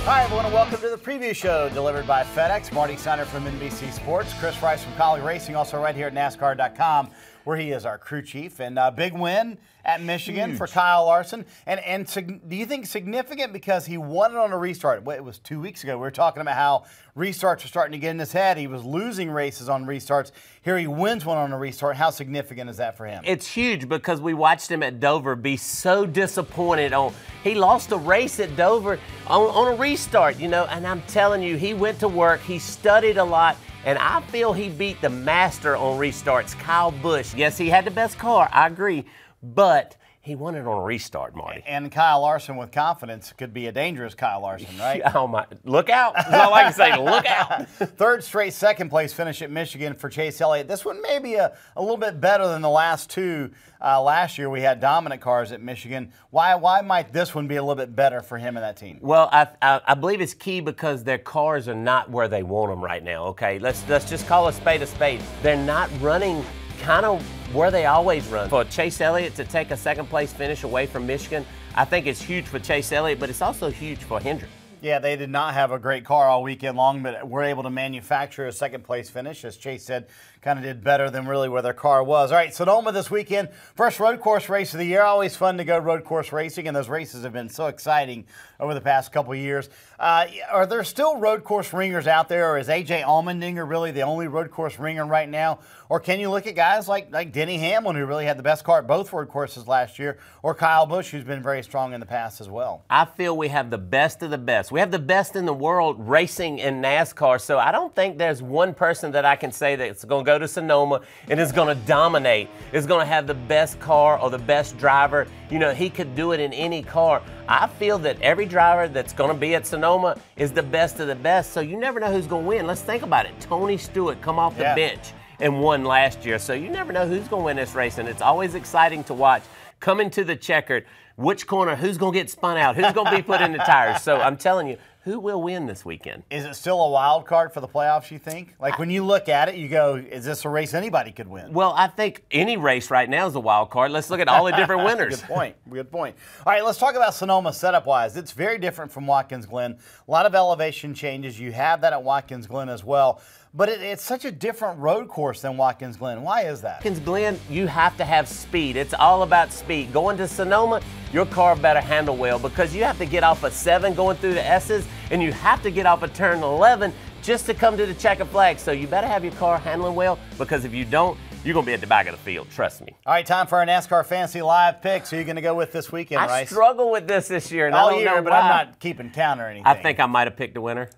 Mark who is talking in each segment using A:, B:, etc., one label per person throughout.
A: Hi, everyone, and welcome to the preview show delivered by FedEx. Marty Snider from NBC Sports, Chris Rice from Colleague Racing, also right here at NASCAR.com, where he is our crew chief. And big win at Michigan for Kyle Larson. And do you think significant because he won it on a restart? Well, it was 2 weeks ago. We were talking about how restarts are starting to get in his head. He was losing races on restarts. Here he wins one on a restart. How significant is that for him?
B: It's huge because we watched him at Dover be so disappointed. He lost a race at Dover on a restart, you know, and I'm telling you, he went to work, he studied a lot, and I feel he beat the master on restarts, Kyle Busch. Yes, he had the best car, I agree, but he won it on a restart, Marty.
A: And Kyle Larson with confidence could be a dangerous Kyle Larson, right?
B: Oh my, look out. That's all I can say, look out.
A: Third straight second place finish at Michigan for Chase Elliott. This one may be a little bit better than the last two. Last year we had dominant cars at Michigan. Why might this one be a little bit better for him and that team?
B: Well, I believe it's key because their cars are not where they want them right now, okay? Let's just call a spade a spade. They're not running kind of where they always run. For Chase Elliott to take a second place finish away from Michigan, I think it's huge for Chase Elliott, but it's also huge for Hendrick.
A: Yeah, they did not have a great car all weekend long, but were able to manufacture a second place finish. As Chase said, kind of did better than really where their car was. All right, Sonoma this weekend. First road course race of the year. Always fun to go road course racing, and those races have been so exciting over the past couple of years. Are there still road course ringers out there, or is A.J. Allmendinger really the only road course ringer right now? Or can you look at guys like Denny Hamlin, who really had the best car at both road courses last year, or Kyle Busch, who's been very strong in the past as well?
B: I feel we have the best of the best. We have the best in the world racing in NASCAR, so I don't think there's one person that I can say that's going to go to Sonoma and is going to dominate, is going to have the best car or the best driver. You know, he could do it in any car. I feel that every driver that's going to be at Sonoma is the best of the best, so you never know who's going to win. Let's think about it. Tony Stewart come off the bench and won last year, so you never know who's going to win this race, and it's always exciting to watch. Coming to the checkered, which corner, who's going to get spun out, who's going to be put in the tires. So I'm telling you, who will win this weekend?
A: Is it still a wild card for the playoffs, you think? Like when you look at it, you go, is this a race anybody could win?
B: Well, I think any race right now is a wild card. Let's look at all the different winners.
A: Good point. Good point. All right, let's talk about Sonoma setup-wise. It's very different from Watkins Glen. A lot of elevation changes. You have that at Watkins Glen as well. But it's such a different road course than Watkins Glen. Why is that?
B: Watkins Glen, you have to have speed. It's all about speed. Going to Sonoma, your car better handle well because you have to get off a 7 going through the S's, and you have to get off a turn 11 just to come to the checkered flag. So you better have your car handling well because if you don't, you're going to be at the back of the field, trust me.
A: All right, time for our NASCAR Fantasy Live picks. Who are you going to go with this weekend, Rice?
B: I struggle with this year. And
A: all
B: I don't
A: year,
B: know
A: but
B: why.
A: I'm not keeping count or anything.
B: I think I might have picked a winner.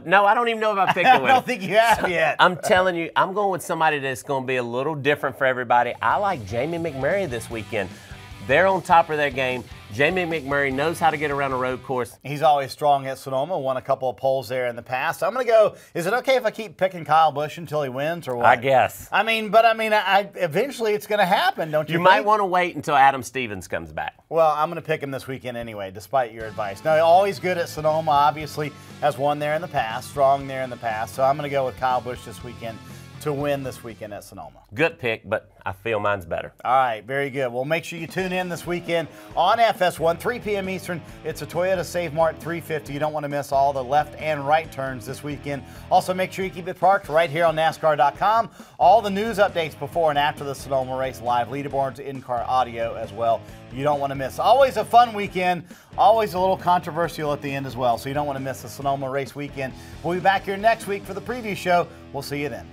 B: No, I don't even know if I picked a winner.
A: I don't think you have yet.
B: I'm telling you, I'm going with somebody that's going to be a little different for everybody. I like Jamie McMurray this weekend. They're on top of their game. Jamie McMurray knows how to get around a road course.
A: He's always strong at Sonoma, won a couple of poles there in the past. I'm going to go, is it okay if I keep picking Kyle Busch until he wins or what?
B: I guess.
A: Eventually it's going to happen, don't you think?
B: You might want to wait until Adam Stevens comes back.
A: Well, I'm going to pick him this weekend anyway, despite your advice. No, always good at Sonoma, obviously, has won there in the past, strong there in the past. So I'm going to go with Kyle Busch this weekend to win this weekend at Sonoma.
B: Good pick, but I feel mine's better.
A: All right, very good. Well, make sure you tune in this weekend on FS1, 3 p.m. Eastern. It's a Toyota Save Mart 350. You don't want to miss all the left and right turns this weekend. Also, make sure you keep it parked right here on NASCAR.com. All the news updates before and after the Sonoma race, live leaderboards, in-car audio as well. You don't want to miss. Always a fun weekend, always a little controversial at the end as well, so you don't want to miss the Sonoma race weekend. We'll be back here next week for the preview show. We'll see you then.